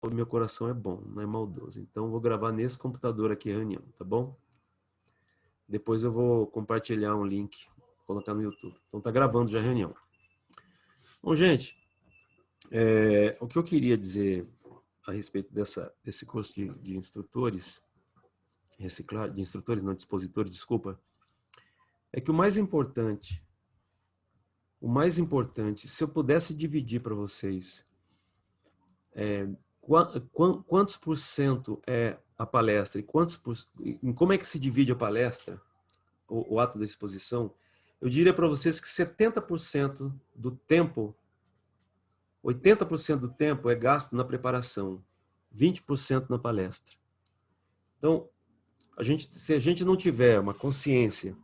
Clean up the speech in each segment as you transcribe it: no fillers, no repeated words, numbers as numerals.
o meu coração é bom, não é maldoso. Então, eu vou gravar nesse computador aqui a reunião, tá bom? Depois eu vou compartilhar um link, colocar no YouTube. Então, tá gravando já a reunião. Bom, gente, o que eu queria dizer a respeito desse curso de instrutores, reciclar, de instrutores, não, de expositores, desculpa, é que se eu pudesse dividir para vocês quantos por cento é a palestra e como é que se divide a palestra, o ato da exposição, eu diria para vocês que 70% do tempo, 80% do tempo é gasto na preparação, 20% na palestra. Então, se a gente não tiver uma consciência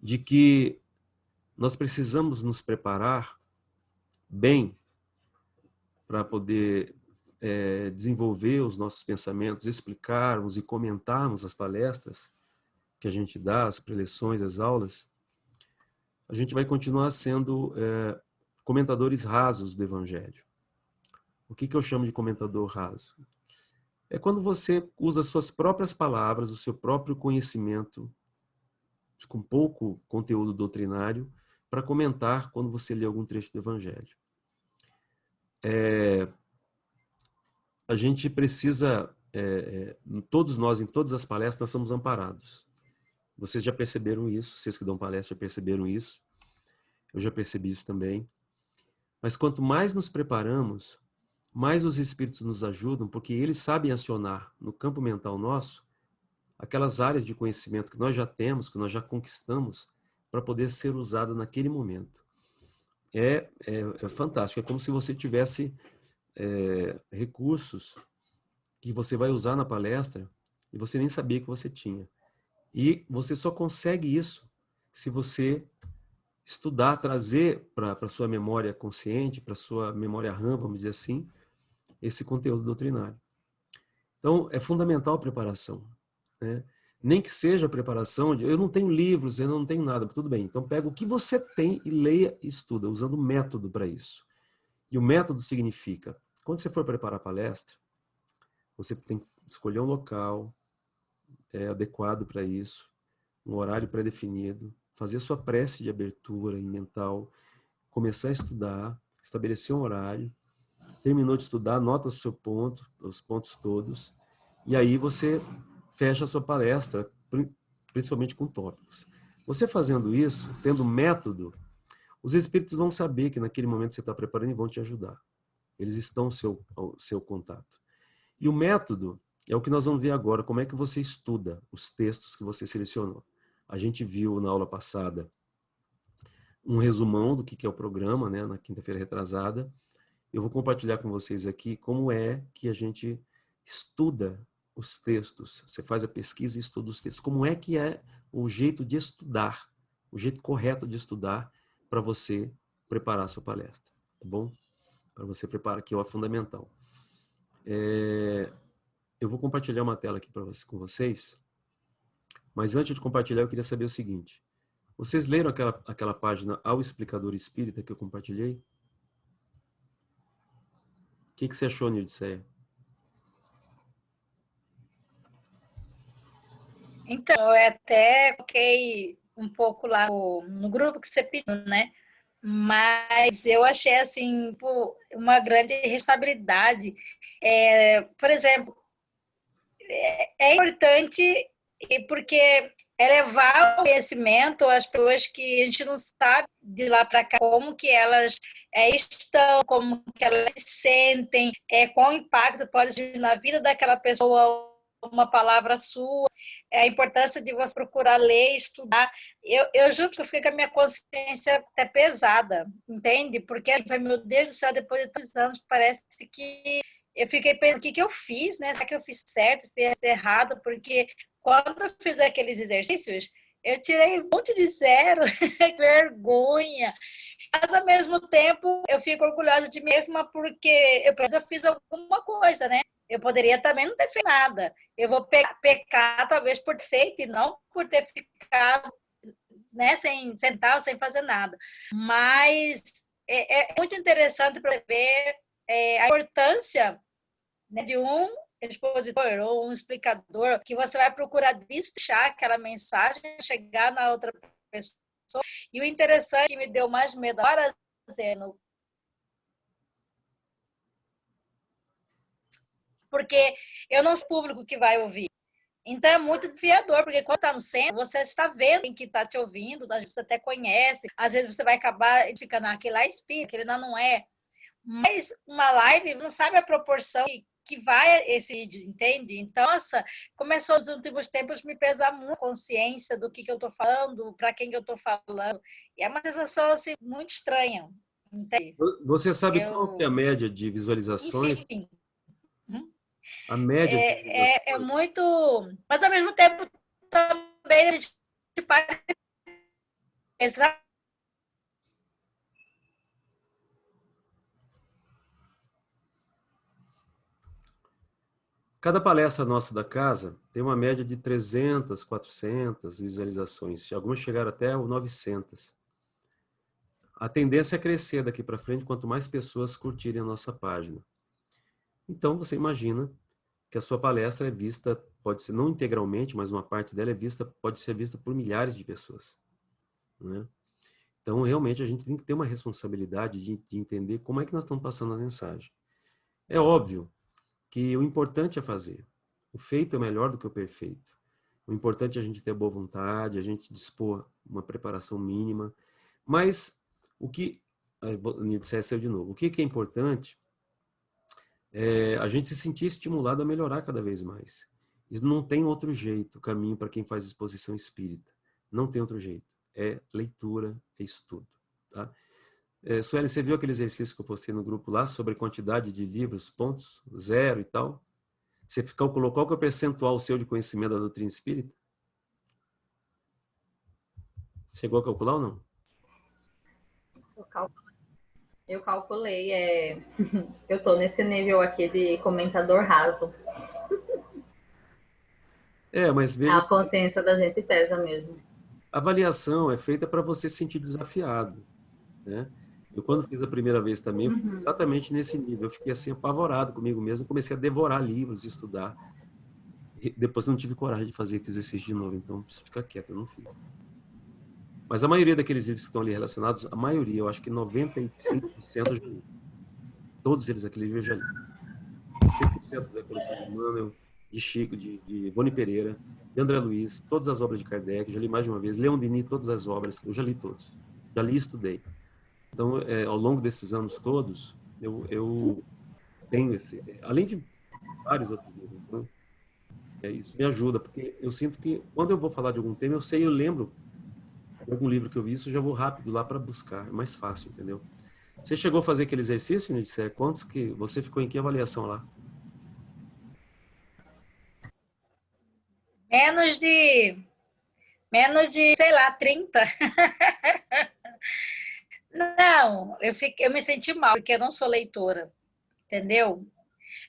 de que nós precisamos nos preparar bem para poder desenvolver os nossos pensamentos, explicarmos e comentarmos as palestras que a gente dá, as preleções, as aulas, a gente vai continuar sendo comentadores rasos do Evangelho. O que eu chamo de comentador raso? É quando você usa suas próprias palavras, o seu próprio conhecimento, com pouco conteúdo doutrinário, para comentar quando você lê algum trecho do Evangelho. A gente precisa, todos nós, em todas as palestras, nós somos amparados. Vocês já perceberam isso, vocês que dão palestra já perceberam isso, eu já percebi isso também. Mas quanto mais nos preparamos, mais os Espíritos nos ajudam, porque eles sabem acionar no campo mental nosso aquelas áreas de conhecimento que nós já temos, que nós já conquistamos, para poder ser usado naquele momento. É fantástico, é como se você tivesse recursos que você vai usar na palestra e você nem sabia que você tinha. E você só consegue isso se você estudar, trazer para a sua memória consciente, para a sua memória RAM, vamos dizer assim, esse conteúdo doutrinário. Então, é fundamental a preparação, né? Nem que seja a preparação, eu não tenho livros, eu não tenho nada, tudo bem. Então, pega o que você tem e leia e estuda, usando método para isso. E o método significa, quando você for preparar a palestra, você tem que escolher um local adequado para isso, um horário pré-definido, fazer sua prece de abertura em mental, começar a estudar, estabelecer um horário, terminou de estudar, anota o seu ponto, os pontos todos, e aí você fecha a sua palestra, principalmente com tópicos. Você fazendo isso, tendo método, os espíritos vão saber que naquele momento você está preparando e vão te ajudar. Eles estão ao seu contato. E o método é o que nós vamos ver agora, como é que você estuda os textos que você selecionou. A gente viu na aula passada um resumão do que é o programa, né, na quinta-feira retrasada. Eu vou compartilhar com vocês aqui como é que a gente estuda os textos. Você faz a pesquisa e estuda os textos. Como é que é o jeito de estudar, o jeito correto de estudar para você preparar a sua palestra, tá bom? Para você preparar, que é o fundamental. Eu vou compartilhar uma tela aqui com vocês, mas antes de compartilhar eu queria saber o seguinte. Vocês leram aquela página Ao Explicador Espírita que eu compartilhei? O que você achou, Nilceia? Então, eu até coloquei um pouco lá no grupo que você pediu, né? Mas eu achei, assim, uma grande responsabilidade. Por exemplo, é importante porque levar o conhecimento às pessoas que a gente não sabe de lá para cá como que elas estão, como que elas se sentem, qual impacto pode ter na vida daquela pessoa uma palavra sua, a importância de você procurar ler, estudar. Eu juro que eu fiquei com a minha consciência até pesada, entende? Porque, meu Deus do céu, depois de tantos anos, parece que eu fiquei pensando, o que eu fiz, né? Será que eu fiz certo, fiz errado? Porque quando eu fiz aqueles exercícios, eu tirei um monte de zero, que vergonha. Mas, ao mesmo tempo, eu fico orgulhosa de mim mesma porque eu fiz alguma coisa, né? Eu poderia também não ter feito nada. Eu vou pecar, talvez, por ter feito e não por ter ficado, né, sem sentar, sem fazer nada. Mas é muito interessante para ver a importância né, de um expositor ou um explicador, que você vai procurar destrinchar aquela mensagem, chegar na outra pessoa. E o interessante que me deu mais medo agora, dizendo, porque eu não sou o público que vai ouvir. Então é muito desviador, porque quando está no centro, você está vendo quem que está te ouvindo, às vezes você até conhece, às vezes você vai acabar ficando, aquele lá é espírito, aquele não é. Mas uma live, não sabe a proporção que vai esse vídeo, entende? Então, nossa, começou nos últimos tempos me pesar muito a consciência do que eu estou falando, para quem que eu estou falando. E é uma sensação assim, muito estranha, entende? Você sabe qual que é a média de visualizações? Enfim, A média de é visualizações. muito. Mas ao mesmo tempo também a gente faz. Cada palestra nossa da casa tem uma média de 300, 400 visualizações. Algumas chegaram até 900. A tendência é crescer daqui para frente quanto mais pessoas curtirem a nossa página. Então, você imagina que a sua palestra é vista, pode ser não integralmente, mas uma parte dela é vista, pode ser vista por milhares de pessoas, né? Então, realmente, a gente tem que ter uma responsabilidade de entender como é que nós estamos passando a mensagem. É óbvio que o importante é fazer. O feito é melhor do que o perfeito. O importante é a gente ter boa vontade, a gente dispor uma preparação mínima. Mas o que... Saiu de novo. O que é importante é a gente se sentir estimulado a melhorar cada vez mais. Isso não tem outro jeito, o caminho para quem faz exposição espírita. Não tem outro jeito. É leitura, é estudo. Tá? Sueli, você viu aquele exercício que eu postei no grupo lá sobre quantidade de livros, pontos, 0 e tal? Você calculou qual que é o percentual seu de conhecimento da doutrina espírita? Chegou a calcular ou não? Eu calculei, eu tô nesse nível aqui de comentador raso. Mas A veja, consciência da gente pesa mesmo. a avaliação é feita para você se sentir desafiado, né? Eu, quando fiz a primeira vez também, eu fiquei exatamente nesse nível. Eu fiquei assim, apavorado comigo mesmo, comecei a devorar livros, de estudar. E depois não tive coragem de fazer aquele exercício de novo, então preciso ficar quieto, eu não fiz. Mas a maioria daqueles livros que estão ali relacionados, a maioria, eu acho que 95% eu já li. Todos eles, aquele livro eu já li. 100% da coleção de Emmanuel, de Chico, de Boni Pereira, de André Luiz, todas as obras de Kardec, já li mais de uma vez. Leon Denis, todas as obras, eu já li todos. Já li e estudei. Então, ao longo desses anos todos, eu tenho esse... Além de vários outros livros, então, isso me ajuda, porque eu sinto que quando eu vou falar de algum tema, eu sei, eu lembro de algum livro que eu vi, isso eu já vou rápido lá para buscar, é mais fácil, entendeu? Você chegou a fazer aquele exercício, Nietzsche? Quantos que você ficou em que avaliação lá? Menos de, sei lá, 30. Não, eu me senti mal, porque eu não sou leitora, entendeu?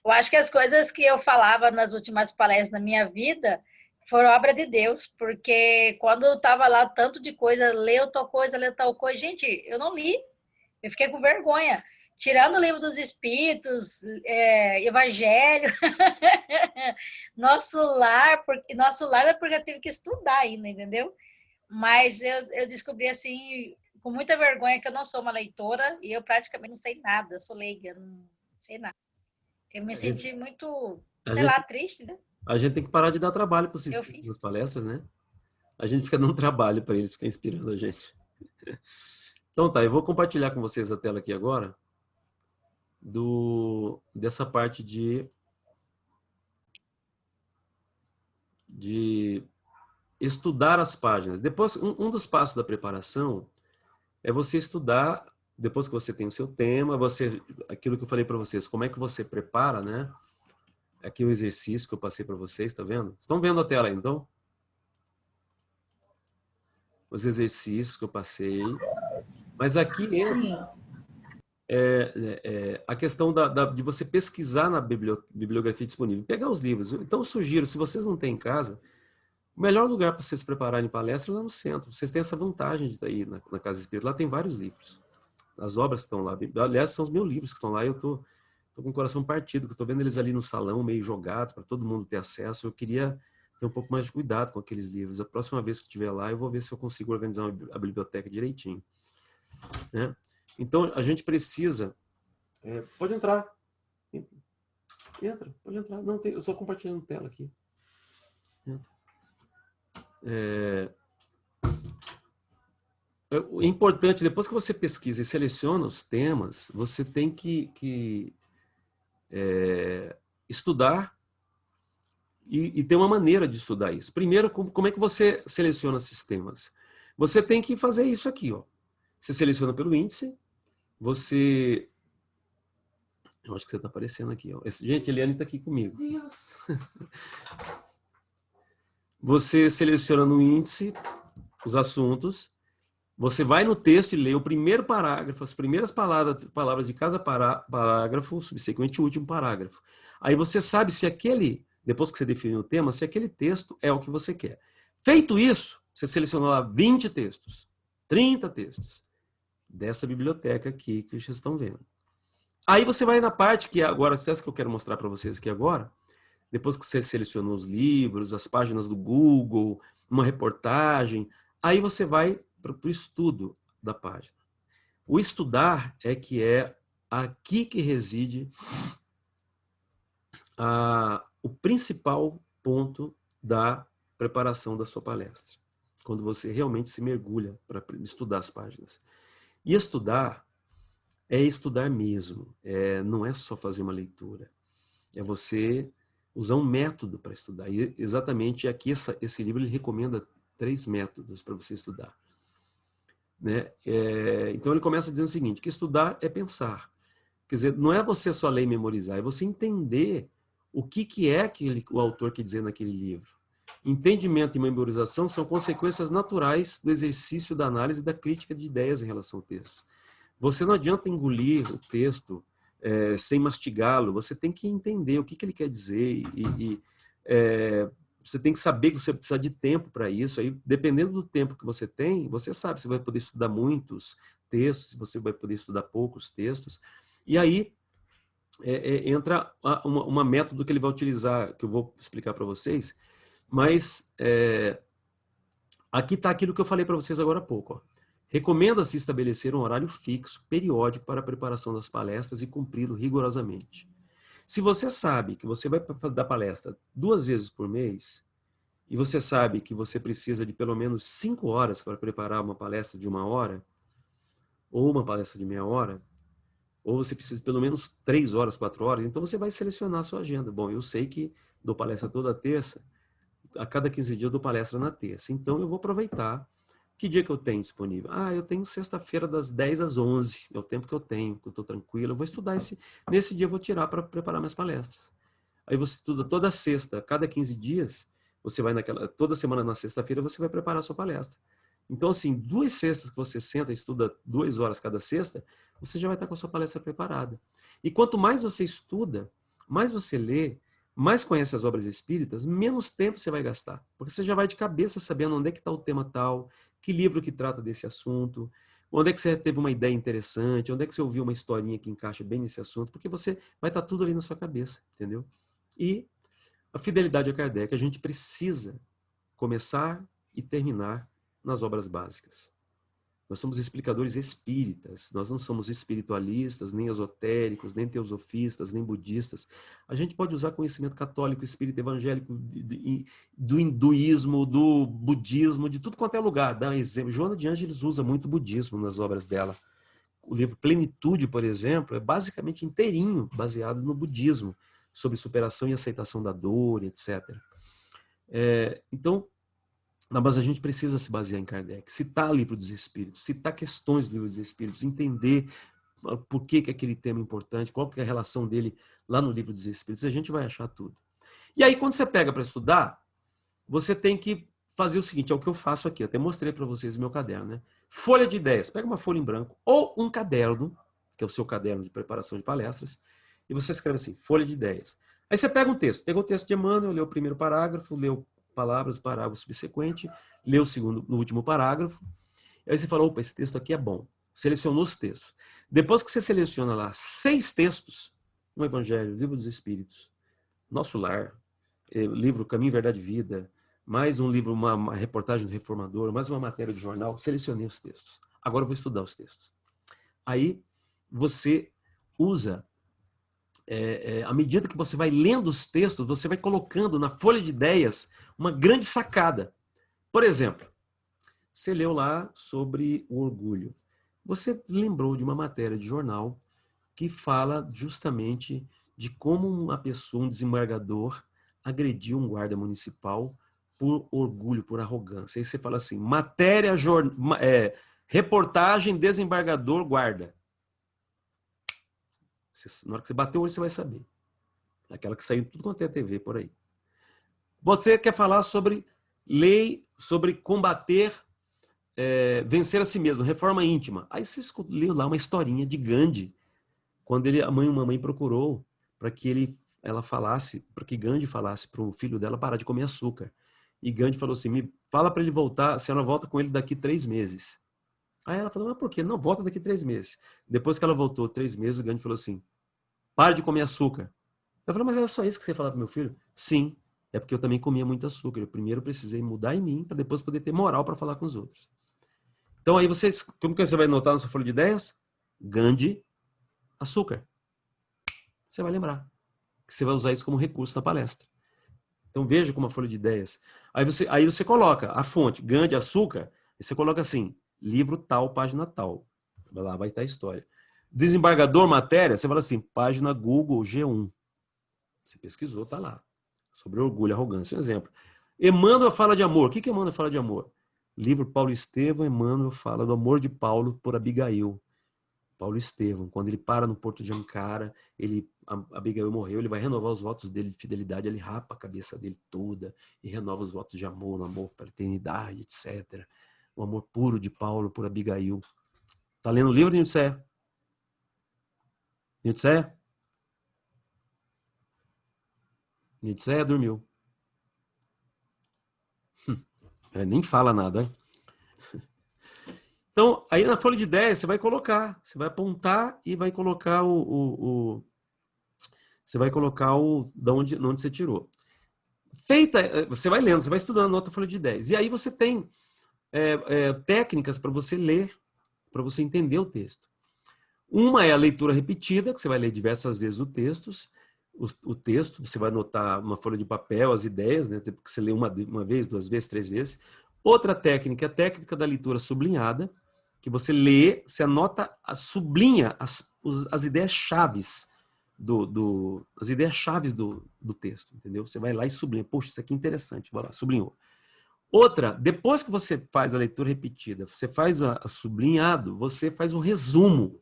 Eu acho que as coisas que eu falava nas últimas palestras da minha vida foram obra de Deus, porque quando eu estava lá, tanto de coisa, leu tal coisa, gente, eu não li, eu fiquei com vergonha. Tirando o livro dos Espíritos, Evangelho, nosso lar é porque eu tive que estudar ainda, entendeu? Mas eu descobri assim, com muita vergonha, que eu não sou uma leitora e eu praticamente não sei nada, sou leiga, não sei nada. Eu me A senti gente, muito, a sei lá, gente, triste, né? a gente tem que parar de dar trabalho para os Eu espíritos nas fiz. palestras, né? A gente fica dando trabalho para eles, ficar inspirando a gente. Então tá, eu vou compartilhar com vocês a tela aqui agora dessa parte de estudar as páginas. Depois, um dos passos da preparação é você estudar, depois que você tem o seu tema, aquilo que eu falei para vocês, como é que você prepara, né? Aqui o exercício que eu passei para vocês, tá vendo? Estão vendo a tela aí, então? Os exercícios que eu passei. Mas aqui entra Sim. a questão de você pesquisar na bibliografia disponível, pegar os livros. Então, eu sugiro, se vocês não têm em casa, o melhor lugar para vocês prepararem palestra é lá no centro. Vocês têm essa vantagem de estar aí na Casa Espírita. Lá tem vários livros. As obras estão lá. Aliás, são os meus livros que estão lá. Eu estou Estou com o coração partido, que estou vendo eles ali no salão, meio jogados, para todo mundo ter acesso. Eu queria ter um pouco mais de cuidado com aqueles livros. A próxima vez que estiver lá, eu vou ver se eu consigo organizar a biblioteca direitinho. Né? Então, a gente precisa... pode entrar. Entra, pode entrar. Não, eu estou compartilhando tela aqui. Entra. É importante, depois que você pesquisa e seleciona os temas, você tem que estudar e ter uma maneira de estudar isso. Primeiro, como é que você seleciona esses temas? Você tem que fazer isso aqui, ó. Você seleciona pelo índice, você... Eu acho que você está aparecendo aqui, ó. Gente, a Eliane está aqui comigo. Meu Deus. Você seleciona no índice os assuntos, você vai no texto e lê o primeiro parágrafo, as primeiras palavras de cada parágrafo, subsequente o último parágrafo. Aí você sabe se aquele, depois que você definiu o tema, se aquele texto é o que você quer. Feito isso, você selecionou lá 20 textos, 30 textos dessa biblioteca aqui que vocês estão vendo. Aí você vai na parte que agora, essa que eu quero mostrar para vocês aqui agora, depois que você selecionou os livros, as páginas do Google, uma reportagem, aí você vai para o estudo da página. O estudar é aqui que reside o principal ponto da preparação da sua palestra. Quando você realmente se mergulha para estudar as páginas. E estudar é estudar mesmo. Não é só fazer uma leitura. É você usar um método para estudar. E exatamente aqui esse livro ele recomenda 3 métodos para você estudar. Né? Então ele começa dizendo o seguinte, que estudar é pensar. Quer dizer, não é você só ler e memorizar, é você entender o que é o autor quer dizer naquele livro. Entendimento e memorização são consequências naturais do exercício da análise e da crítica de ideias em relação ao texto. Você não adianta engolir o texto sem mastigá-lo, você tem que entender o que ele quer dizer você tem que saber que você precisa de tempo para isso. Aí, dependendo do tempo que você tem, você sabe se vai poder estudar muitos textos, se você vai poder estudar poucos textos. E aí entra uma método que ele vai utilizar, que eu vou explicar para vocês. Mas aqui está aquilo que eu falei para vocês agora há pouco. Ó. Recomenda-se estabelecer um horário fixo, periódico, para a preparação das palestras e cumpri-lo rigorosamente. Se você sabe que você vai dar palestra 2 vezes por mês, e você sabe que você precisa de pelo menos 5 horas para preparar uma palestra de 1 hora, ou uma palestra de meia hora, ou você precisa de pelo menos 3 horas, 4 horas, então você vai selecionar a sua agenda. Bom, eu sei que dou palestra toda terça, a cada 15 dias eu dou palestra na terça, então eu vou aproveitar. Que dia que eu tenho disponível? Eu tenho sexta-feira das 10 às 11. É o tempo que eu tenho, que eu estou tranquilo. Eu vou estudar nesse dia eu vou tirar para preparar minhas palestras. Aí você estuda toda sexta, cada 15 dias, você vai toda semana na sexta-feira você vai preparar a sua palestra. Então, assim, 2 sextas que você senta e estuda 2 horas cada sexta, você já vai estar com a sua palestra preparada. E quanto mais você estuda, mais você lê, mais conhece as obras espíritas, menos tempo você vai gastar. Porque você já vai de cabeça sabendo onde é que está o tema tal, que livro que trata desse assunto, onde é que você teve uma ideia interessante, onde é que você ouviu uma historinha que encaixa bem nesse assunto, porque você vai estar tudo ali na sua cabeça, entendeu? E a fidelidade a Kardec, a gente precisa começar e terminar nas obras básicas. Nós somos explicadores espíritas, nós não somos espiritualistas, nem esotéricos, nem teosofistas, nem budistas. A gente pode usar conhecimento católico, espírita, evangélico, do hinduísmo, do budismo, de tudo quanto é lugar. Dá um exemplo. Joana de Ângeles usa muito budismo nas obras dela. O livro Plenitude, por exemplo, é basicamente inteirinho baseado no budismo, sobre superação e aceitação da dor, etc. Então, mas a gente precisa se basear em Kardec, citar o Livro dos Espíritos, citar questões do Livro dos Espíritos, entender por que aquele tema é importante, qual que é a relação dele lá no Livro dos Espíritos, a gente vai achar tudo. E aí, quando você pega para estudar, você tem que fazer o seguinte, é o que eu faço aqui, até mostrei para vocês o meu caderno, né? Folha de ideias, pega uma folha em branco ou um caderno, que é o seu caderno de preparação de palestras, e você escreve assim, folha de ideias. Aí você pega um texto, pegou o texto de Emmanuel, leu o primeiro parágrafo, leu palavras, o parágrafo subsequente, leu no último parágrafo, aí você fala, opa, esse texto aqui é bom. Selecionou os textos. Depois que você seleciona lá 6 textos, um evangelho, livro dos Espíritos, Nosso Lar, livro Caminho, Verdade e Vida, mais um livro, uma reportagem do Reformador, mais uma matéria de jornal, selecionei os textos. Agora eu vou estudar os textos. Aí você usa, à medida que você vai lendo os textos, você vai colocando na folha de ideias uma grande sacada. Por exemplo, você leu lá sobre o orgulho. Você lembrou de uma matéria de jornal que fala justamente de como uma pessoa, um desembargador, agrediu um guarda municipal por orgulho, por arrogância. Aí você fala assim, reportagem desembargador guarda. Na hora que você bater o olho, você vai saber. Aquela que saiu tudo quanto é TV por aí. Você quer falar sobre lei, sobre combater, vencer a si mesmo, reforma íntima. Aí você leu lá uma historinha de Gandhi, quando uma mãe procurou para que para que Gandhi falasse para o filho dela parar de comer açúcar. E Gandhi falou assim, fala para ele voltar, a senhora volta com ele daqui 3 meses. Aí ela falou, mas por quê? Não, volta daqui 3 meses. Depois que ela voltou 3 meses, o Gandhi falou assim, para de comer açúcar. Eu falei, mas era só isso que você ia falar para meu filho? Sim, é porque eu também comia muito açúcar. Eu primeiro precisei mudar em mim para depois poder ter moral para falar com os outros. Então aí como que você vai notar na sua folha de ideias? Gandhi, açúcar. Você vai lembrar que você vai usar isso como recurso na palestra. Então veja como a folha de ideias. Aí você coloca a fonte, Gandhi, açúcar, e você coloca assim, livro tal, página tal. Lá vai estar a história. Desembargador, matéria, você fala assim, página Google G1. Você pesquisou, tá lá. Sobre orgulho, arrogância. Um exemplo. Emmanuel fala de amor. O que Emmanuel fala de amor? Livro Paulo Estevão, Emmanuel fala do amor de Paulo por Abigail. Paulo Estevão, quando ele para no porto de Ankara, Abigail morreu, ele vai renovar os votos dele de fidelidade, ele rapa a cabeça dele toda e renova os votos de amor, no amor para a eternidade, etc. O amor puro de Paulo por Abigail. Tá lendo o livro, Nilce? Nilce? Nilce dormiu. Nem fala nada, hein? Então, aí na folha de ideias, você vai colocar, você vai apontar e vai colocar você vai colocar de onde você tirou. Feita, você vai lendo, você vai estudando na outra folha de ideias. E aí você tem técnicas para você ler, para você entender o texto. Uma é a leitura repetida, que você vai ler diversas vezes o texto, você vai anotar uma folha de papel, as ideias, né? Porque você lê uma vez, 2 vezes, 3 vezes. Outra técnica é a técnica da leitura sublinhada, que você lê, você anota, sublinha as ideias chaves as ideias chaves do texto, entendeu? Você vai lá e sublinha. Poxa, isso aqui é interessante, vai lá, sublinhou. Outra, depois que você faz a leitura repetida, você faz a sublinhado, você faz um resumo,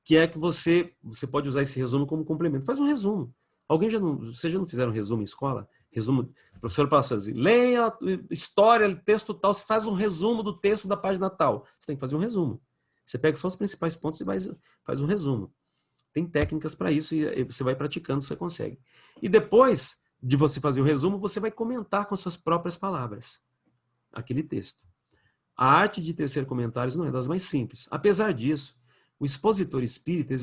que é que você pode usar esse resumo como complemento. Faz um resumo. Vocês já não fizeram resumo em escola? Resumo, o professor passa assim, leia história, texto tal, você faz um resumo do texto da página tal. Você tem que fazer um resumo. Você pega só os principais pontos e faz um resumo. Tem técnicas para isso e você vai praticando, você consegue. E depois de você fazer o resumo, você vai comentar com as suas próprias palavras aquele texto. A arte de tecer comentários não é das mais simples. Apesar disso, o expositor espírita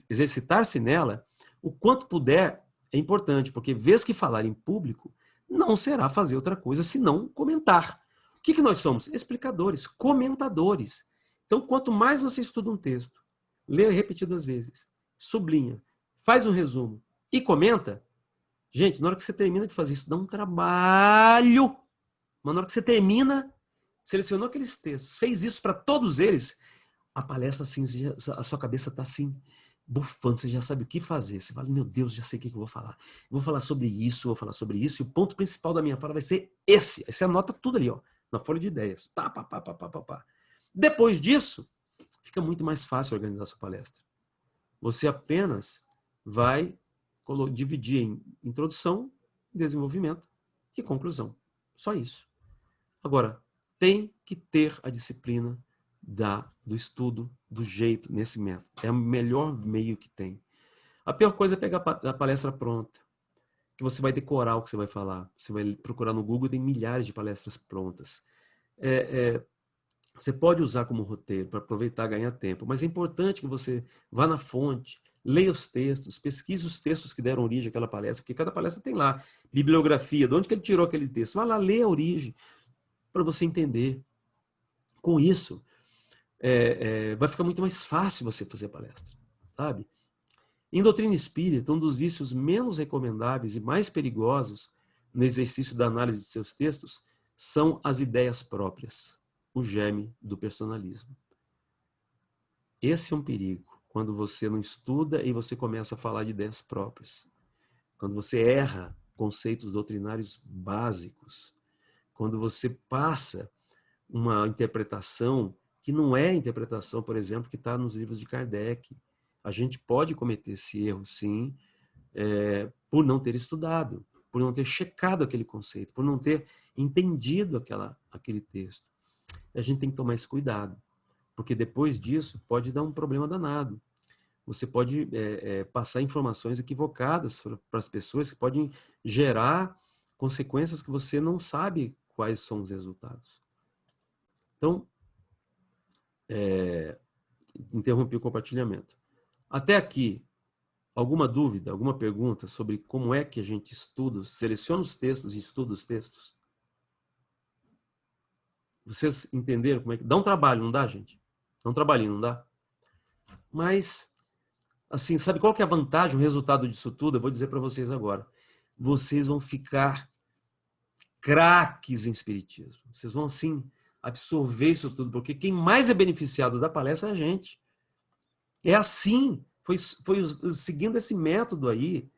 exercitar-se nela o quanto puder é importante, porque vez que falar em público, não será fazer outra coisa senão comentar. O que nós somos? Explicadores, comentadores. Então, quanto mais você estuda um texto, lê repetidas vezes, sublinha, faz um resumo e comenta, gente, na hora que você termina de fazer isso, dá um trabalho, mas na hora que você termina, selecionou aqueles textos, fez isso para todos eles, a palestra, assim, a sua cabeça está assim, bufando, você já sabe o que fazer. Você fala, meu Deus, já sei o que eu vou falar. Eu vou falar sobre isso, e o ponto principal da minha fala vai ser esse. Aí você anota tudo ali, ó, na folha de ideias. Pá, pá, pá, pá, pá, pá, pá. Depois disso, fica muito mais fácil organizar a sua palestra. Você apenas vai dividir em introdução, desenvolvimento e conclusão. Só isso. Agora, tem que ter a disciplina do estudo, do jeito, nesse método. É o melhor meio que tem. A pior coisa é pegar a palestra pronta, que você vai decorar o que você vai falar. Você vai procurar no Google, tem milhares de palestras prontas. Você pode usar como roteiro para aproveitar e ganhar tempo, mas é importante que você vá na fonte, Leia os textos, pesquise os textos que deram origem àquela palestra, porque cada palestra tem lá bibliografia, de onde que ele tirou aquele texto. Vai lá, lê a origem, para você entender. Com isso, vai ficar muito mais fácil você fazer a palestra, sabe? Em doutrina espírita, um dos vícios menos recomendáveis e mais perigosos no exercício da análise de seus textos são as ideias próprias, o germe do personalismo. Esse é um perigo, quando você não estuda e você começa a falar de ideias próprias. Quando você erra conceitos doutrinários básicos. Quando você passa uma interpretação que não é a interpretação, por exemplo, que está nos livros de Kardec. A gente pode cometer esse erro, sim, por não ter estudado, por não ter checado aquele conceito, por não ter entendido aquele texto. A gente tem que tomar esse cuidado, porque depois disso pode dar um problema danado. Você pode passar informações equivocadas para as pessoas que podem gerar consequências que você não sabe quais são os resultados. Então, interrompi o compartilhamento. Até aqui, alguma dúvida, alguma pergunta sobre como é que a gente estuda, seleciona os textos e estuda os textos? Vocês entenderam como é que... Dá um trabalho, não dá, gente? Dá um trabalhinho, não dá? Mas, assim, sabe qual que é a vantagem, o resultado disso tudo? Eu vou dizer para vocês agora. Vocês vão ficar craques em espiritismo. Vocês vão, assim, absorver isso tudo, porque quem mais é beneficiado da palestra é a gente. É assim, foi seguindo esse método aí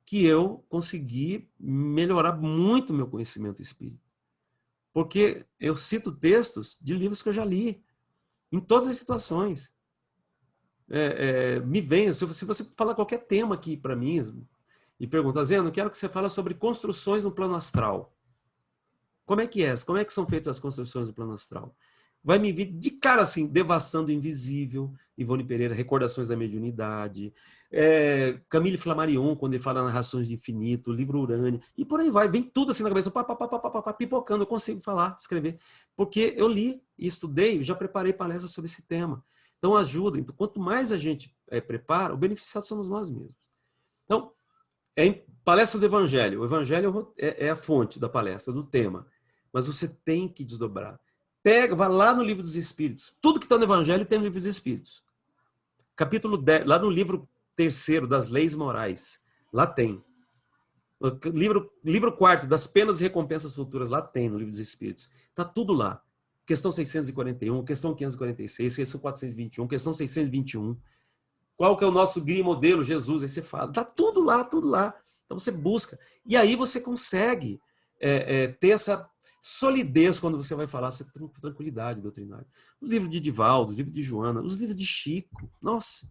que eu consegui melhorar muito o meu conhecimento espírita. Porque eu cito textos de livros que eu já li, em todas as situações. Me vem, se você falar qualquer tema aqui para mim e perguntar, Zeno, eu quero que você fale sobre construções no plano astral. Como é que são feitas as construções do plano astral? Vai me vir de cara assim, Devassando o Invisível, Ivone Pereira, Recordações da Mediunidade, Camille Flammarion, quando ele fala Narrações de Infinito, livro Urânia, e por aí vai, vem tudo assim na cabeça, pipocando, eu consigo falar, escrever, porque eu li e estudei, já preparei palestras sobre esse tema. Então ajuda, então, quanto mais a gente prepara, o beneficiado somos nós mesmos. Então, palestra do Evangelho, o Evangelho é a fonte da palestra, do tema, mas você tem que desdobrar. Vai lá no Livro dos Espíritos. Tudo que está no Evangelho tem no Livro dos Espíritos. Capítulo 10, lá no livro 3º das Leis Morais, lá tem. Livro 4 das Penas e Recompensas Futuras, lá tem no Livro dos Espíritos. Está tudo lá. Questão 641, questão 546, questão 421, questão 621. Qual que é o nosso guia e modelo? Jesus. Aí você fala. Está tudo lá, tudo lá. Então você busca. E aí você consegue ter essa solidez quando você vai falar, essa tranquilidade doutrinária. O livro de Divaldo, o livro de Joana, os livros de Chico. Nossa.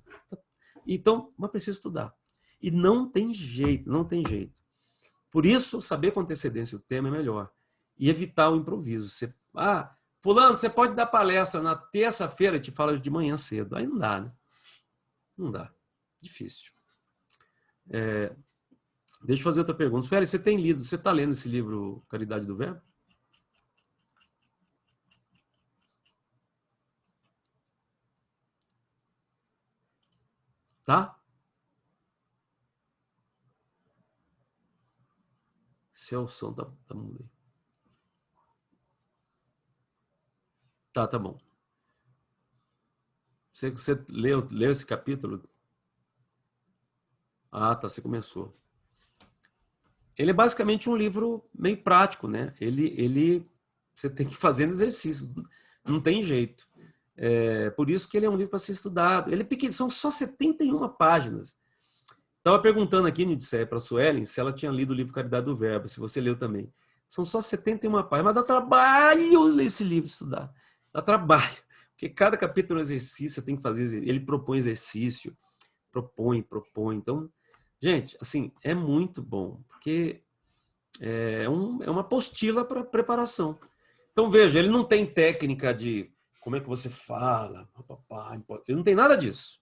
Então, mas precisa estudar. E não tem jeito, não tem jeito. Por isso, saber com antecedência o tema é melhor. E evitar o improviso. Fulano, você pode dar palestra na terça-feira e te fala de manhã cedo. Aí não dá, né? Não dá. Difícil. Deixa eu fazer outra pergunta. Sueli, você está lendo esse livro Caridade do Verbo? Tá? Seu som tá mudo aí. Tá bom. Você leu esse capítulo? Ah, tá, você começou. Ele é basicamente um livro meio prático, né? Você tem que fazer exercício, não tem jeito. Por isso que ele é um livro para ser estudado. Ele é pequeno, são só 71 páginas. Estava perguntando aqui no Odisseia para a Suelen se ela tinha lido o livro Caridade do Verbo, se você leu também. São só 71 páginas, mas dá trabalho ler esse livro, estudar. Dá trabalho, porque cada capítulo é um exercício, tem que fazer, ele propõe exercício, propõe. Então, gente, assim, é muito bom, porque é uma apostila para preparação. Então, veja, ele não tem técnica de como é que você fala, ele não tem nada disso.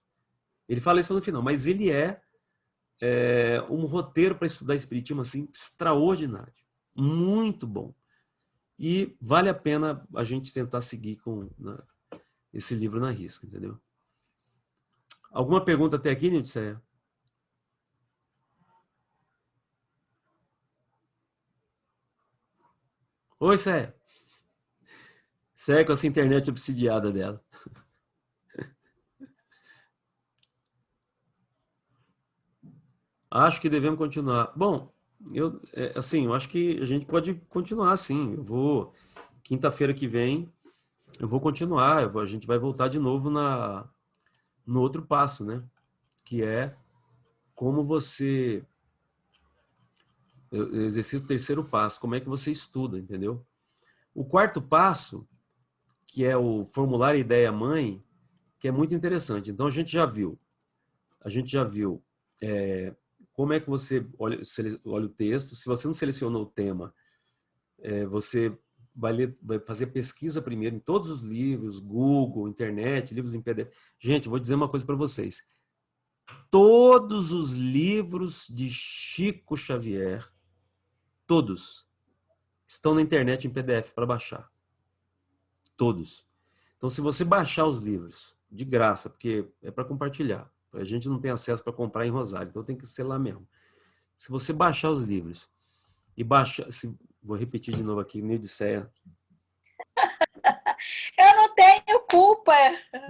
Ele fala isso no final, mas ele é um roteiro para estudar espiritismo assim extraordinário, muito bom. E vale a pena a gente tentar seguir com esse livro na risca, entendeu? Alguma pergunta até aqui, Nilceia? Oi, Céia. Céia com essa internet obsidiada dela. Acho que devemos continuar. Bom, eu acho que a gente pode continuar, sim. Quinta-feira que vem, eu vou continuar. A gente vai voltar de novo no outro passo, né? Que é como você, eu exercício o terceiro passo, como é que você estuda, entendeu? O quarto passo, que é o formular ideia-mãe, que é muito interessante. Então, a gente já viu como é que você olha o texto. Se você não selecionou o tema, você vai fazer pesquisa primeiro em todos os livros, Google, internet, livros em PDF. Gente, vou dizer uma coisa para vocês. Todos os livros de Chico Xavier, todos, estão na internet em PDF para baixar. Todos. Então, se você baixar os livros, de graça, porque é para compartilhar, a gente não tem acesso para comprar em Rosário, então tem que ser lá mesmo. Se você baixar os livros e vou repetir de novo aqui, Nilceia. Eu não tenho culpa.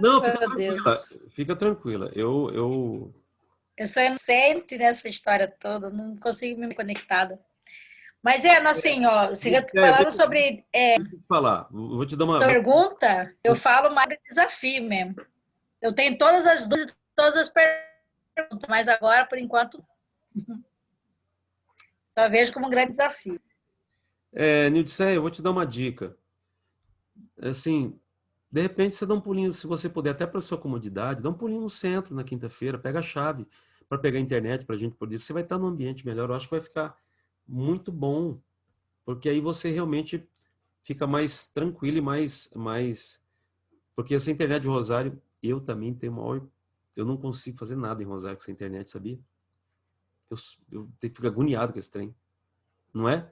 Não, fica Meu tranquila, Deus. fica tranquila. Eu sou inocente nessa história toda, não consigo me conectar. Mas assim, ó, você Nilceia, falando sobre deixa eu te falar, vou te dar uma. pergunta, eu falo mais de desafio mesmo. Eu tenho todas as dúvidas, todas as perguntas, mas agora, por enquanto, só vejo como um grande desafio. Nilceia, eu vou te dar uma dica. Assim, de repente você dá um pulinho, se você puder, até para sua comodidade, dá um pulinho no centro na quinta-feira, pega a chave para pegar a internet para a gente poder. Você vai estar num ambiente melhor. Eu acho que vai ficar muito bom, porque aí você realmente fica mais tranquilo e porque essa internet de Rosário, eu também tenho maior. Eu não consigo fazer nada em Rosário com essa internet, sabia? Eu fico agoniado com esse trem, não é?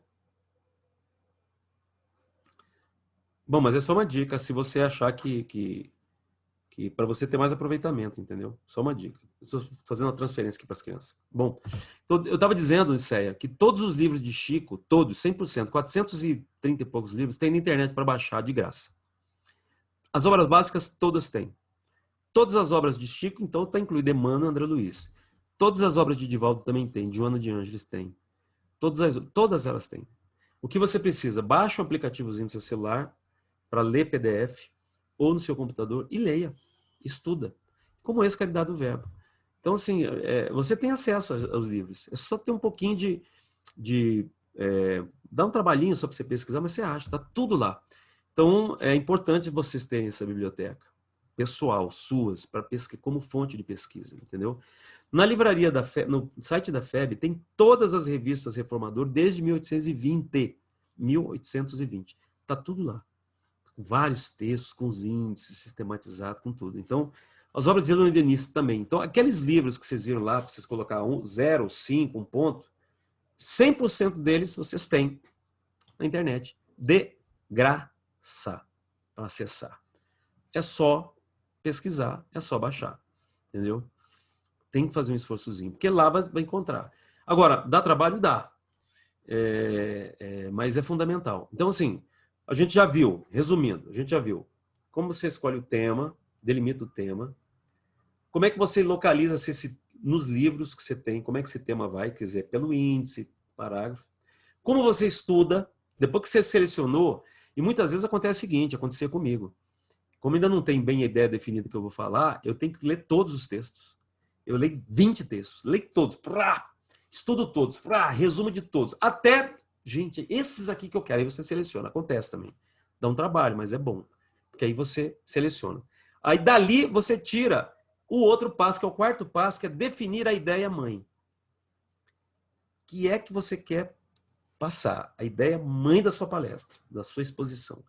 Bom, mas é só uma dica, se você achar que para você ter mais aproveitamento, entendeu? Só uma dica. Estou fazendo uma transferência aqui para as crianças. Bom, então, eu estava dizendo, Céia, que todos os livros de Chico, todos, 100%, 430 e poucos livros, tem na internet para baixar de graça. As obras básicas, todas têm. Todas as obras de Chico, então, está incluído Emmanuel e André Luiz. Todas as obras de Divaldo também tem, Joana de Ângeles tem. Todas elas têm. O que você precisa? Baixa um aplicativozinho no seu celular para ler PDF ou no seu computador e leia, estuda. Como esse Caridade do Verbo. Então, assim, você tem acesso aos livros. É só ter um pouquinho dá um trabalhinho só para você pesquisar, mas você acha, está tudo lá. Então, é importante vocês terem essa biblioteca pessoal, suas, para pesquisar como fonte de pesquisa, entendeu? Na livraria da FEB, no site da FEB, tem todas as revistas Reformador desde 1820. 1820. Está tudo lá. Com vários textos, com os índices, sistematizado, com tudo. Então, as obras de Leon Denis também. Então, aqueles livros que vocês viram lá, para vocês colocar 0, 5, um ponto, 100% deles vocês têm na internet. De graça para acessar. É só pesquisar, é só baixar. Entendeu? Tem que fazer um esforçozinho, porque lá vai encontrar. Agora, dá trabalho? Dá. Mas é fundamental. Então, assim, a gente já viu, resumindo, a gente já viu como você escolhe o tema, delimita o tema, como é que você localiza nos livros que você tem, como é que esse tema vai, quer dizer, pelo índice, parágrafo. Como você estuda, depois que você selecionou, e muitas vezes acontece o seguinte, acontecia comigo. Como ainda não tem bem a ideia definida que eu vou falar, eu tenho que ler todos os textos. Eu leio 20 textos, leio todos, estudo todos, resumo de todos, até, gente, esses aqui que eu quero, aí você seleciona, acontece também. Dá um trabalho, mas é bom, porque aí você seleciona. Aí dali você tira o outro passo, que é o quarto passo, que é definir a ideia mãe. Que é que você quer passar? A ideia mãe da sua palestra, da sua exposição.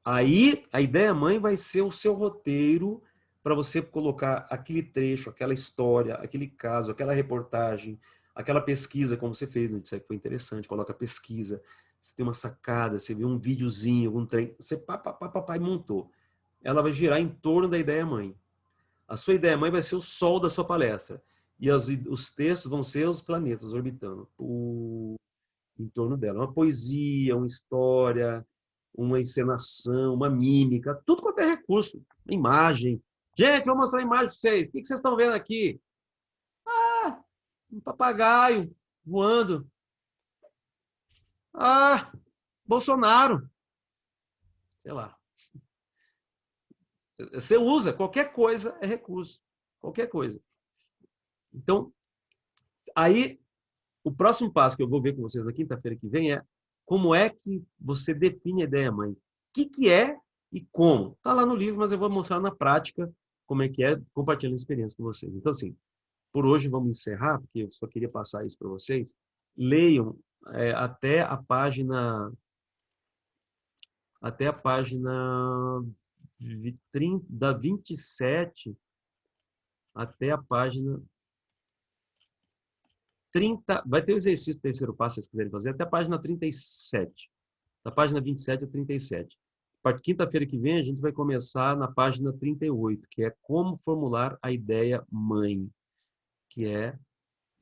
Aí a ideia mãe vai ser o seu roteiro para você colocar aquele trecho, aquela história, aquele caso, aquela reportagem, aquela pesquisa, como você fez, não disse que foi interessante, coloca a pesquisa, você tem uma sacada, você vê um videozinho, algum trem, você pá, e montou. Ela vai girar em torno da ideia mãe. A sua ideia-mãe vai ser o sol da sua palestra. E os textos vão ser os planetas orbitando em torno dela. Uma poesia, uma história, uma encenação, uma mímica, tudo quanto é recurso. Imagem. Gente, vou mostrar a imagem para vocês. O que vocês estão vendo aqui? Ah, um papagaio voando. Ah, Bolsonaro. Sei lá. Você usa, qualquer coisa é recurso. Qualquer coisa. Então, aí, o próximo passo que eu vou ver com vocês na quinta-feira que vem é como é que você define a ideia-mãe. O que é e como. Está lá no livro, mas eu vou mostrar na prática como é que é, compartilhando experiência com vocês. Então, assim, por hoje vamos encerrar, porque eu só queria passar isso para vocês. Leiam até a página 27 até a página 30. Vai ter o exercício do terceiro passo, se vocês quiserem fazer, até a página 37. Da página 27 a 37. Para quinta-feira que vem, a gente vai começar na página 38, que é como formular a ideia mãe, que é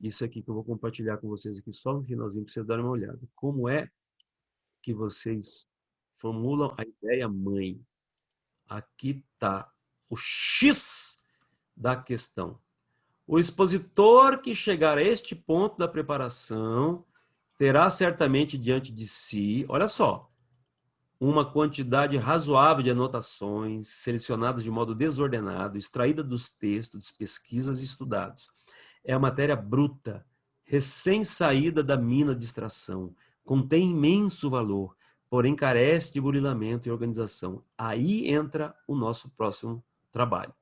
isso aqui que eu vou compartilhar com vocês aqui só no finalzinho, para vocês darem uma olhada. Como é que vocês formulam a ideia mãe? Aqui está o X da questão. O expositor que chegar a este ponto da preparação terá certamente diante de si, olha só, uma quantidade razoável de anotações, selecionadas de modo desordenado, extraída dos textos, pesquisas e estudados. É a matéria bruta, recém-saída da mina de extração, contém imenso valor, porém carece de burilamento e organização. Aí entra o nosso próximo trabalho.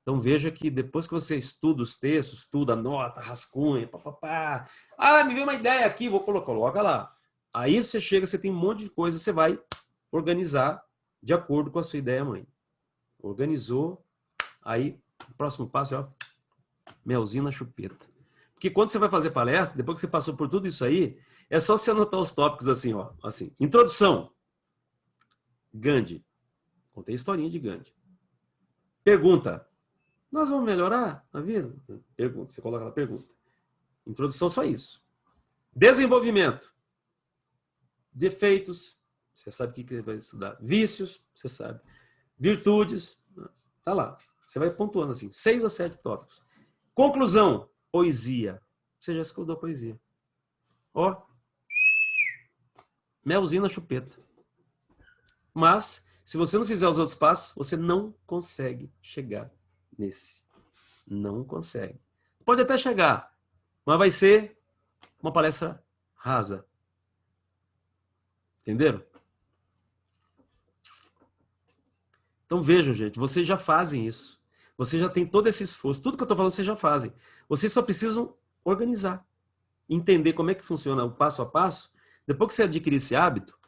Então veja que depois que você estuda os textos, estuda, anota, rascunha, papapá. Ah, me veio uma ideia aqui, vou colocar, coloca lá. Aí você chega, você tem um monte de coisa, você vai organizar de acordo com a sua ideia, mãe. Organizou, aí o próximo passo é melzinho na chupeta. Porque quando você vai fazer palestra, depois que você passou por tudo isso aí, é só você anotar os tópicos assim, ó, assim. Introdução. Gandhi. Contei a historinha de Gandhi. Pergunta. Nós vamos melhorar a vida? Pergunta, você coloca lá, pergunta. Introdução, só isso. Desenvolvimento. Defeitos, você sabe o que você vai estudar. Vícios, você sabe. Virtudes, tá lá. Você vai pontuando assim, 6 ou 7 tópicos. Conclusão, poesia. Você já estudou poesia. Ó, melzinho na chupeta. Mas, se você não fizer os outros passos, você não consegue chegar nesse. Não consegue. Pode até chegar, mas vai ser uma palestra rasa. Entenderam? Então vejam, gente, vocês já fazem isso. Vocês já têm todo esse esforço. Tudo que eu estou falando, vocês já fazem. Vocês só precisam organizar. Entender como é que funciona o passo a passo. Depois que você adquirir esse hábito,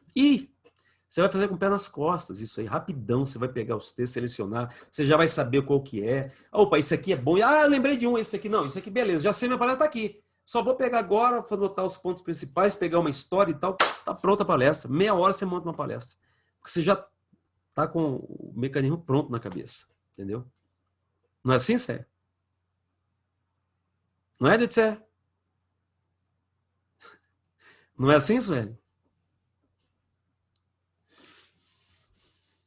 você vai fazer com o pé nas costas, isso aí, rapidão, você vai pegar os textos, selecionar, você já vai saber qual que é. Opa, isso aqui é bom. Ah, lembrei de um, esse aqui não, isso aqui beleza, já sei, minha palestra está aqui. Só vou pegar agora, anotar os pontos principais, pegar uma história e tal, tá pronta a palestra. Meia hora você monta uma palestra. Porque você já tá com o mecanismo pronto na cabeça, entendeu? Não é assim, Sé? Não é, Editsé? Não é assim, Sueli?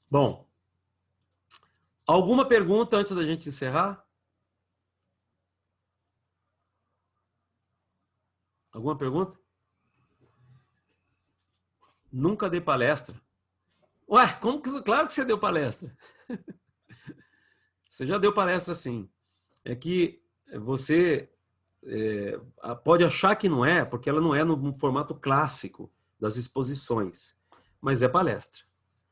Bom, alguma pergunta antes da gente encerrar? Alguma pergunta? Nunca dei palestra. Ué, como que... Claro que você deu palestra. Você já deu palestra, sim. É que você pode achar que não é, porque ela não é no formato clássico das exposições, mas é palestra.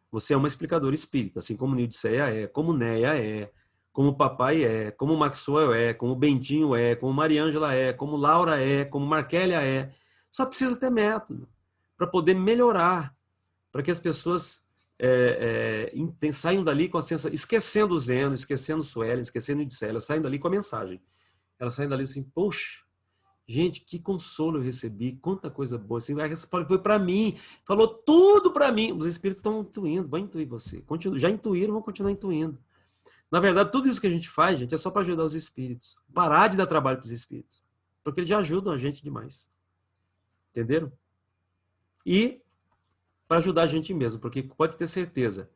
Você é uma explicadora espírita, assim como Nildceia é, como Neia é, como o papai é, como o Maxwell é, como o Bentinho é, como Mariângela é, como Laura é, como Marquélia é. Só precisa ter método para poder melhorar, para que as pessoas saiam dali com a sensação, esquecendo o Zeno, esquecendo o Suelen, esquecendo o Nildceia, elas saem dali com a mensagem. Elas saem dali assim, poxa, gente, que consolo eu recebi, quanta coisa boa. Assim, foi para mim, falou tudo para mim. Os espíritos estão intuindo, vão intuir você. Já intuíram, vão continuar intuindo. Na verdade, tudo isso que a gente faz, gente, é só para ajudar os espíritos. Parar de dar trabalho para os espíritos. Porque eles já ajudam a gente demais. Entenderam? E para ajudar a gente mesmo, porque pode ter certeza,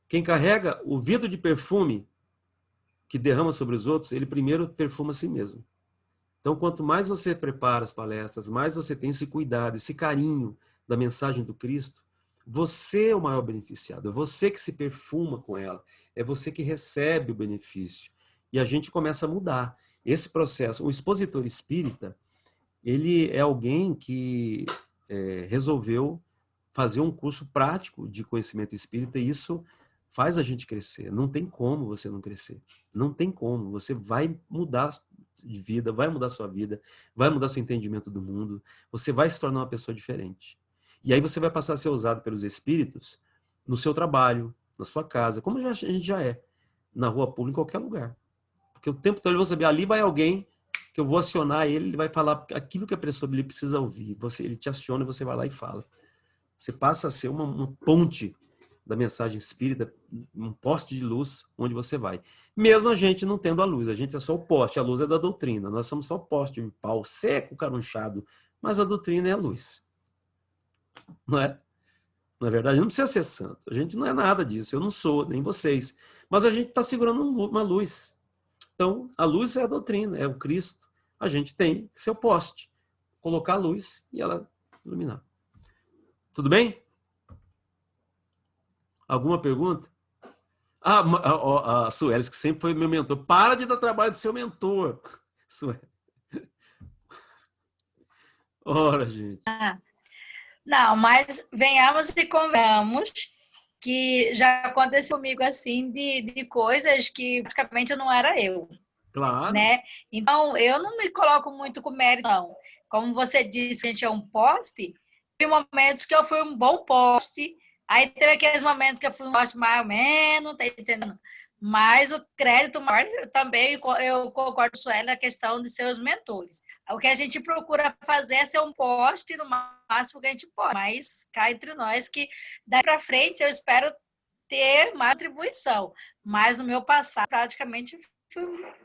quem carrega o vidro de perfume que derrama sobre os outros, ele primeiro perfuma a si mesmo. Então, quanto mais você prepara as palestras, mais você tem esse cuidado, esse carinho da mensagem do Cristo, você é o maior beneficiado, é você que se perfuma com ela, é você que recebe o benefício. E a gente começa a mudar. Esse processo, o expositor espírita, ele é alguém que resolveu fazer um curso prático de conhecimento espírita e isso faz a gente crescer. Não tem como você não crescer. Não tem como. Você vai mudar de vida, vai mudar sua vida, vai mudar seu entendimento do mundo, você vai se tornar uma pessoa diferente. E aí você vai passar a ser usado pelos espíritos no seu trabalho, na sua casa, como a gente já é, na rua pública, em qualquer lugar. Porque o tempo todo ele vai saber, ali vai alguém que eu vou acionar ele, ele vai falar aquilo que a pessoa ele precisa ouvir. Ele te aciona e você vai lá e fala. Você passa a ser uma ponte da mensagem espírita, um poste de luz onde você vai. Mesmo a gente não tendo a luz, a gente é só o poste, a luz é da doutrina. Nós somos só o poste de pau seco, carunchado, mas a doutrina é a luz. Não é? Na verdade, não precisa ser santo. A gente não é nada disso, eu não sou, nem vocês. Mas a gente está segurando uma luz. Então, a luz é a doutrina, é o Cristo. A gente tem que ser o poste, colocar a luz e ela iluminar. Tudo bem? Alguma pergunta? A Sueli, que sempre foi meu mentor. Para de dar trabalho pro seu mentor. Sueli. Ora, gente. Não, mas venhamos e convenhamos que já aconteceu comigo assim de coisas que praticamente não era eu. Claro. Né? Então, eu não me coloco muito com mérito, não. Como você disse, a gente é um poste, tem momentos que eu fui um bom poste, aí teve aqueles momentos que eu fui um poste mais ou menos, tá entendendo? Mas o crédito maior também, eu concordo com ela na questão de seus mentores. O que a gente procura fazer é ser um poste no máximo que a gente pode, mas cá entre nós que daí para frente eu espero ter uma atribuição, mas no meu passado praticamente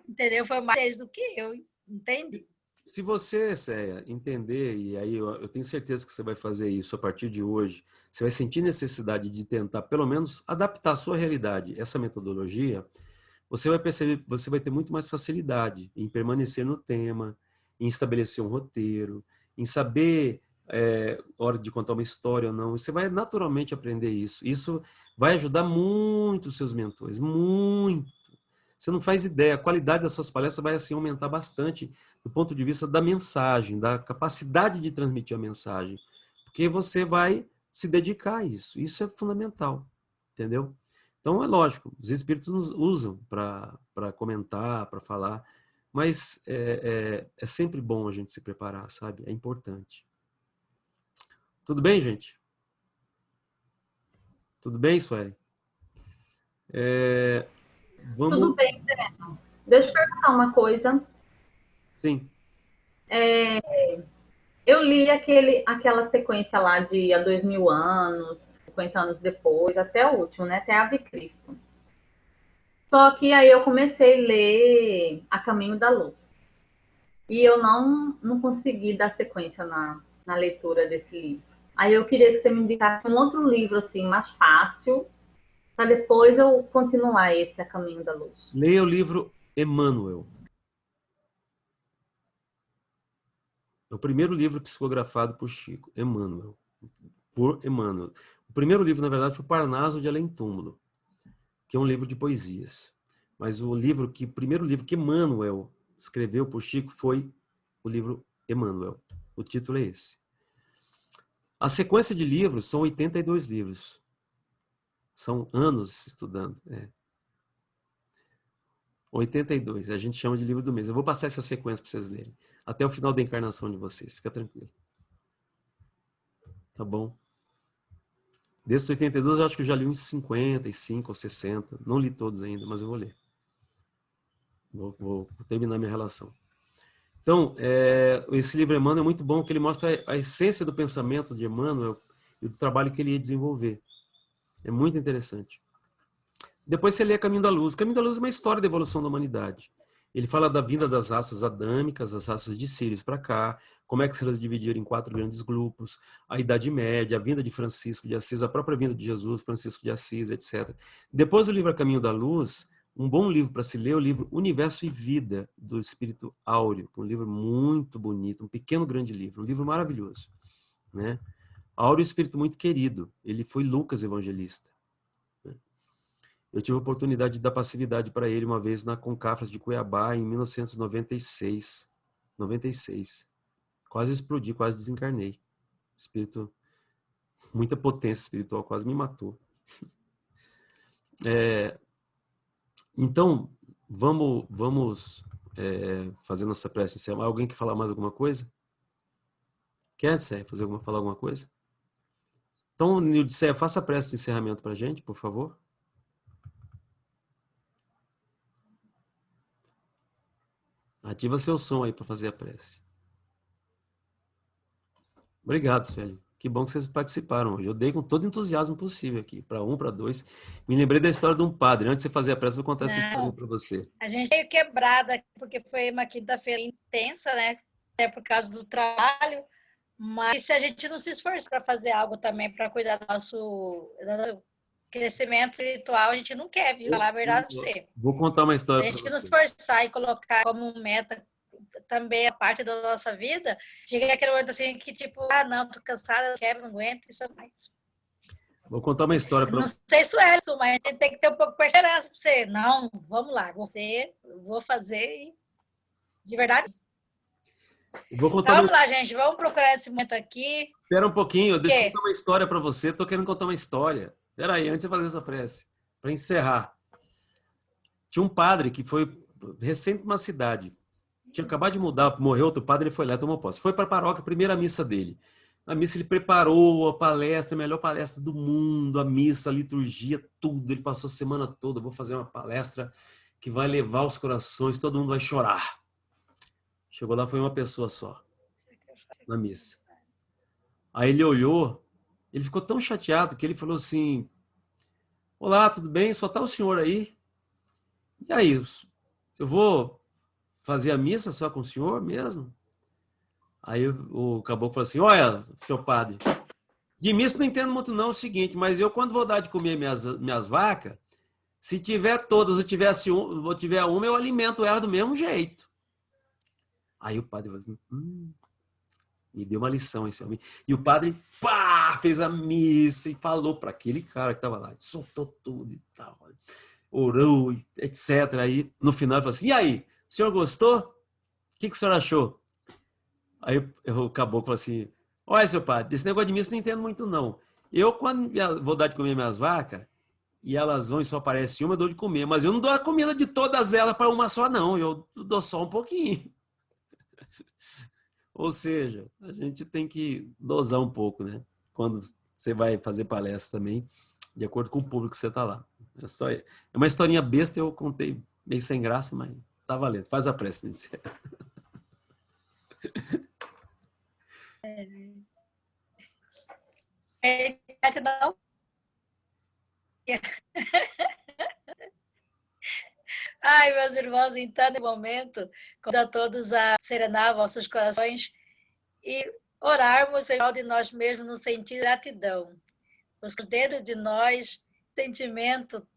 entendeu? Foi mais do que eu entendi. Se você, Céia, entender, e aí eu tenho certeza que você vai fazer isso a partir de hoje, você vai sentir necessidade de tentar, pelo menos, adaptar a sua realidade, essa metodologia, você vai perceber, você vai ter muito mais facilidade em permanecer no tema, em estabelecer um roteiro, em saber hora de contar uma história ou não. Você vai naturalmente aprender isso. Isso vai ajudar muito os seus mentores, muito. Você não faz ideia, a qualidade das suas palestras vai assim aumentar bastante do ponto de vista da mensagem, da capacidade de transmitir a mensagem, porque você vai se dedicar a isso. Isso é fundamental, entendeu? Então, é lógico, os espíritos nos usam para comentar, para falar, mas é sempre bom a gente se preparar, sabe? É importante. Tudo bem, gente? Tudo bem, Sueli? Vamos... Tudo bem, Breno. Deixa eu perguntar uma coisa. Sim. Eu li aquela sequência lá de há 2000 anos, 50 anos depois, até o último, né? Até Ave Cristo. Só que aí eu comecei a ler A Caminho da Luz. E eu não consegui dar sequência na leitura desse livro. Aí eu queria que você me indicasse um outro livro, assim, mais fácil, para depois eu continuar esse A Caminho da Luz. Leia o livro Emmanuel. É o primeiro livro psicografado por Chico, Emmanuel. Por Emmanuel. O primeiro livro, na verdade, foi Parnaso de Além Túmulo, que é um livro de poesias. Mas o primeiro livro que Emmanuel escreveu por Chico foi o livro Emmanuel. O título é esse. A sequência de livros são 82 livros. São anos estudando. 82. A gente chama de livro do mês. Eu vou passar essa sequência para vocês lerem. Até o final da encarnação de vocês. Fica tranquilo. Tá bom? Desses 82, eu acho que eu já li uns 55 ou 60. Não li todos ainda, mas eu vou ler. Vou terminar minha relação. Então, esse livro Emmanuel é muito bom, porque ele mostra a essência do pensamento de Emmanuel e do trabalho que ele ia desenvolver. É muito interessante. Depois você lê Caminho da Luz. Caminho da Luz é uma história da evolução da humanidade. Ele fala da vinda das raças adâmicas, as raças de Sírios para cá, como é que elas dividiram em 4 grandes grupos, a Idade Média, a vinda de Francisco de Assis, a própria vinda de Jesus, Francisco de Assis, etc. Depois do livro A Caminho da Luz, um bom livro para se ler é o livro Universo e Vida, do Espírito Áureo, um livro muito bonito, um pequeno grande livro, um livro maravilhoso, né? Áureo é um espírito muito querido, ele foi Lucas Evangelista. Eu tive a oportunidade de dar passividade para ele uma vez na Concafras de Cuiabá, em 1996. 96. Quase explodi, quase desencarnei. Espírito, muita potência espiritual, quase me matou. Então, vamos fazer nossa prece inicial. Alguém quer falar mais alguma coisa? Quer, Odisseia, falar alguma coisa? Então, Odisseia, faça a prece de encerramento para a gente, por favor. Ativa seu som aí para fazer a prece. Obrigado, Sueli. Que bom que vocês participaram hoje. Eu dei com todo o entusiasmo possível aqui, para 1, para 2. Me lembrei da história de um padre. Antes de você fazer a prece, vou contar essa história para você. A gente veio quebrada, porque foi uma quinta-feira intensa, né? Até por causa do trabalho. Mas se a gente não se esforçar para fazer algo também para cuidar do nosso crescimento espiritual, a gente não quer, viu? Falar a verdade para você. Vou contar uma história para você. Se a gente não se esforçar e colocar como meta também a parte da nossa vida, chega aquele momento assim que tipo, não, tô cansada, quero, não aguento, isso mais. Vou contar uma história para você. Não sei se é isso, mas a gente tem que ter um pouco de perseverança para você. Não, vamos lá, vou fazer de verdade. Vou contar então, vamos lá, gente, vamos procurar esse momento aqui. Espera um pouquinho, deixa eu contar uma história para você. Tô querendo contar uma história. Espera aí, antes de fazer essa prece, para encerrar. Tinha um padre que foi recente para uma cidade. Tinha acabado de mudar, morreu outro padre, ele foi lá e tomou posse. Foi para a paróquia, a primeira missa dele. Na missa ele preparou a palestra, a melhor palestra do mundo, a missa, a liturgia, tudo. Ele passou a semana toda, vou fazer uma palestra que vai levar os corações, todo mundo vai chorar. Chegou lá, foi uma pessoa só, na missa. Aí ele olhou, ele ficou tão chateado que ele falou assim, olá, tudo bem? Só está o senhor aí? E aí, eu vou fazer a missa só com o senhor mesmo? Aí o caboclo falou assim, olha, seu padre, de missa não entendo muito não, é o seguinte, mas eu quando vou dar de comer minhas vacas, se tiver todas, ou tiver uma, eu alimento ela do mesmo jeito. Aí o padre falou assim, me deu uma lição esse homem. E o padre, fez a missa e falou para aquele cara que estava lá, soltou tudo e tal, orou, etc. Aí no final ele falou assim, e aí, o senhor gostou? O que o senhor achou? Aí o caboclo falou assim, olha, seu padre, desse negócio de missa eu não entendo muito não. Eu, quando vou dar de comer minhas vacas, e elas vão e só aparece uma, eu dou de comer. Mas eu não dou a comida de todas elas para uma só, não. Eu dou só um pouquinho. Ou seja, a gente tem que dosar um pouco, né? Quando você vai fazer palestra também, de acordo com o público que você está lá. É uma historinha besta, eu contei meio sem graça, mas tá valendo. Faz a prece, né? Não. Ai, meus irmãos, em todo momento, convido a todos a serenar vossos corações e orarmos em prol de nós mesmos no sentido de gratidão. Os dentro de nós, sentimento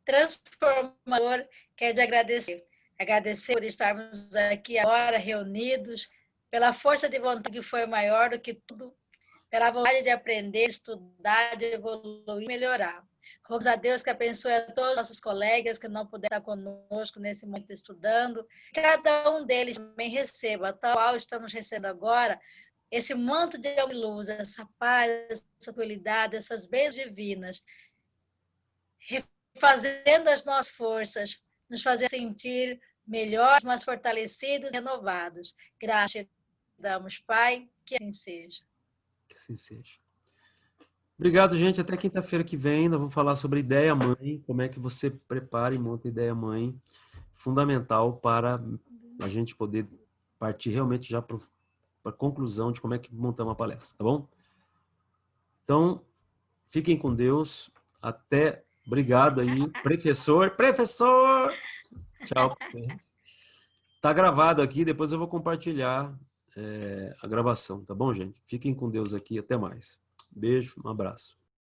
transformador que é de agradecer. Agradecer por estarmos aqui agora reunidos, pela força de vontade que foi maior do que tudo, pela vontade de aprender, estudar, de evoluir e melhorar. Rogamos a Deus que abençoe a todos os nossos colegas que não puderam estar conosco nesse momento estudando. Cada um deles também receba, tal qual estamos recebendo agora, esse manto de luz, essa paz, essa tranquilidade, essas bênçãos divinas, refazendo as nossas forças, nos fazendo sentir melhores, mais fortalecidos e renovados. Graças damos, Pai, que assim seja. Que assim seja. Obrigado, gente. Até quinta-feira que vem, nós vamos falar sobre ideia mãe, como é que você prepara e monta ideia mãe, fundamental para a gente poder partir realmente já para a conclusão de como é que montar uma palestra, tá bom? Então, fiquem com Deus. Até Obrigado aí, professor. Professor! Tchau pra você. Tá gravado aqui, depois eu vou compartilhar a gravação, tá bom, gente? Fiquem com Deus aqui, até mais. Beijo, um abraço.